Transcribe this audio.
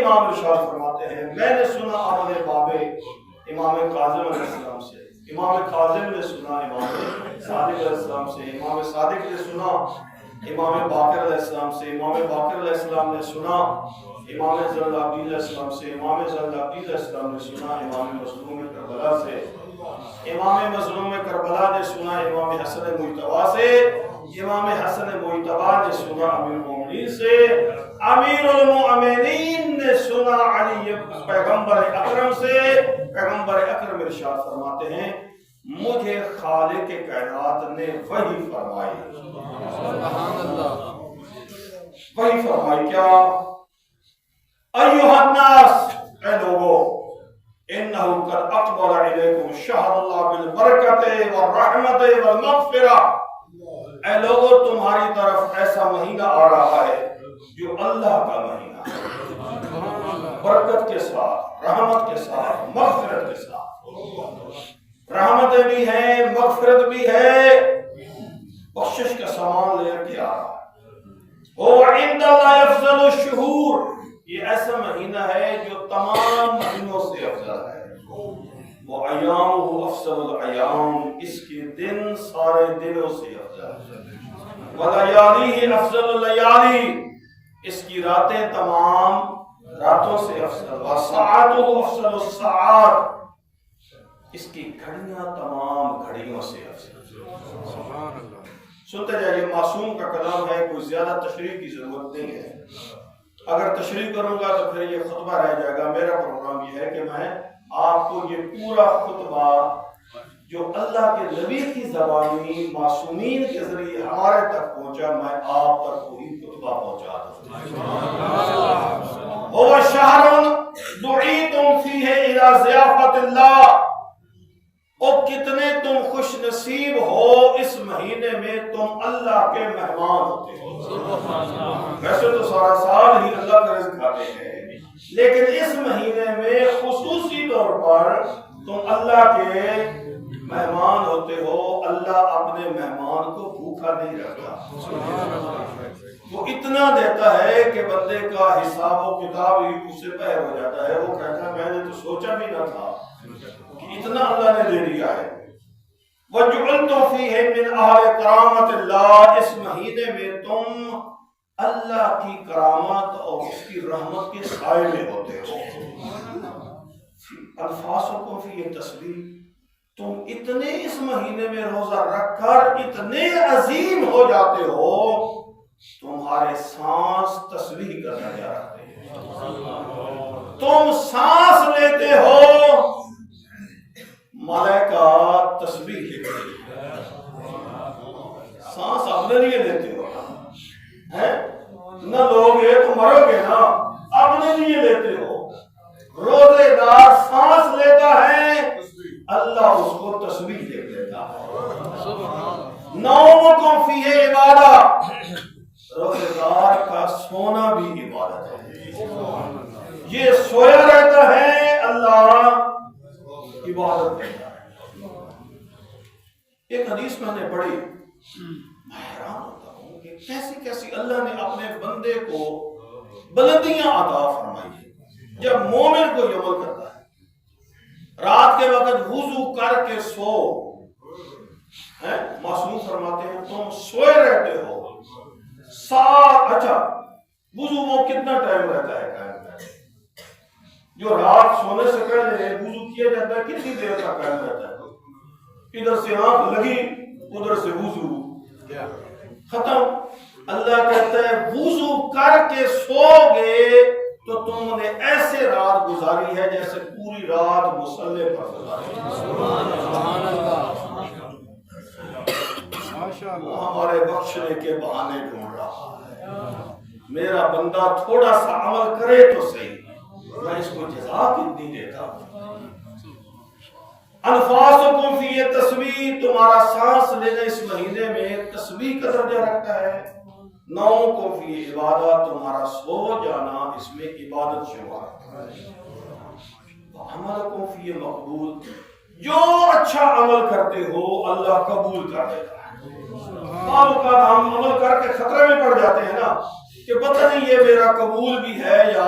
امام ارشاد فرماتے ہیں میں نے سنا عمل باب امام کاظم علیہ السلام سے، امام کاظم نے سنا امام صادق علیہ السلام سے، امام صادق نے سنا امام باقر علیہ السلام سے، امام باقر علیہ السلام نے سنا امام زین العابدین علیہ السلام سے، امام زین العابدین علیہ السلام نے سنا امام مظلوم کربلا سے، امام مظلوم کربلا نے سنا امام حسن مجتبی سے، امام حسن مجتبی نے سنا امیر المومنین سے، امیر المؤمنین نے سنا علی پیغمبر اکرم سے۔ پیغمبر اکرم ارشاد فرماتے ہیں مجھے خالق کائنات نے وحی فرمائی، سبحان اللہ، وحی فرمائی کیا؟ ایھا الناس، اے لوگو، انہ قد اقبل الیکم شہر اللہ بالبرکۃ والرحمۃ والمغفرہ، اے لوگو تمہاری طرف ایسا مہینہ آ رہا ہے جو اللہ کا مہینہ ہے، برکت کے ساتھ، رحمت کے ساتھ، مغفرت کے ساتھ، رحمتیں بھی ہیں، مغفرت بھی ہے، بخشش کا سامان لے کے آ رہا ہے۔ وَعِندَ اللَّهِ أَفْضَلُ الشُّهُورِ، یہ ایسا مہینہ ہے جو تمام مہینوں سے افضل ہے۔ وَأَيَّامُهُ أَفْضَلُ الْأَيَّامِ، اس کے دن سارے دنوں سے افضل ہے۔ وَلَيَالِهِ أَفْضَلُ اللَّيَالِي، اس کی راتیں تمام راتوں سے افضل۔ وَسَاعَتُهُ أَفْضَلُ السَّاعَاتِ، اس کی گھڑیاں تمام گھڑیوں سے افضل۔ سنتے جائیے، معصوم کا کلام ہے، کوئی زیادہ تشریح کی ضرورت نہیں ہے۔ اگر تشریح کروں گا تو پھر یہ خطبہ رہ جائے گا۔ میرا پروگرام یہ ہے کہ میں آپ کو یہ پورا خطبہ جو اللہ کے نبی کی زبانی معصومین کے ذریعے ہمارے تک پہنچا، میں آپ تک وہی خطبہ پہنچا دوں۔ هو شہر دعیتم فیہ الی ضیافت اللہ، اور کتنے تم خوش نصیب ہو اس مہینے میں تم اللہ کے مہمان ہوتے ہو۔ ویسے تو سارا سال ہی اللہ کا رزق کھاتے ہیں، لیکن اس مہینے میں خصوصی طور پر تم اللہ کے مہمان ہوتے ہو۔ اللہ اپنے مہمان کو بھوکا نہیں رکھتا، وہ اتنا دیتا ہے کہ بندے کا حساب و کتاب ہی اس سے پہر ہو جاتا ہے۔ وہ کہتا ہے میں نے تو سوچا بھی نہ تھا کہ اتنا اللہ نے دے دیا ہے۔ وَجُعِلْتُمْ فِيهِ مِنْ أَهْلِ كَرَامَةِ اللَّهِ، اس مہینے میں تم اللہ کی کرامت اور اس کی رحمت کے سائے میں ہوتے ہو۔ الفاظکم فی تسبیح، تم اتنے اس مہینے میں روزہ رکھ کر اتنے عظیم ہو جاتے ہو، تمہارے سانس تسبیح کا درجہ رکھتے ہیں۔ تم سانس لیتے ہو، ملائکہ تسبیح لیتے ہیں۔ سانس اپنے لیے لیتے ہو نہ، لوگ یہ تو مرو گے نا، اپنے لیے لیتے ہو۔ روزے دار سانس لیتا ہے، اللہ اس کو تسبیح دے دیتا ہے۔ نومکم فیہ عبادہ، روزے دار کا سونا بھی عبادت ہے۔ یہ سویا رہتا ہے، اللہ عبادت کرتا ہے۔ ایک حدیث میں نے پڑھی، میں حیران ہوتا ہوں کہ کیسی کیسی اللہ نے اپنے بندے کو بلندیاں عطا فرمائی ہے۔ جب مومن کو عمل کرتا ہے، رات کے وقت وضو کر کے سو، معصوم فرماتے ہیں تم سوئے رہتے ہو اچھا وضو وہ کتنا ٹائم رہتا ہے؟ جو رات سونے سے پہلے وضو کیا جاتا ہے کتنی دیر تک قائم رہتا ہے؟ ادھر سے آنکھ لگی ادھر سے وضو ختم۔ اللہ کہتا ہے وضو کر کے سو گے تو تم نے ایسے رات گزاری ہے جیسے پوری رات مصلے پر گزاری۔ وہ ہمارے بخشنے کے بہانے ڈھونڈ رہا ہے۔ میرا بندہ تھوڑا سا عمل کرے تو صحیح، میں اس کو جزا کتنی دیتا ہوں۔ انفاسکم فی تسبیح، تمہارا سانس لینا اس مہینے میں تسبیح کا درجہ رکھتا ہے۔ نومکم فی عبادت، تمہارا سو جانا اس میں عبادت شمار ہے۔ عملکم فی مقبول، جو اچھا عمل کرتے ہو اللہ قبول کر دیتا ہے۔ بعض اوقات ہم عمل کر کے خطرے میں پڑ جاتے ہیں نا کہ پتہ نہیں یہ میرا قبول بھی ہے یا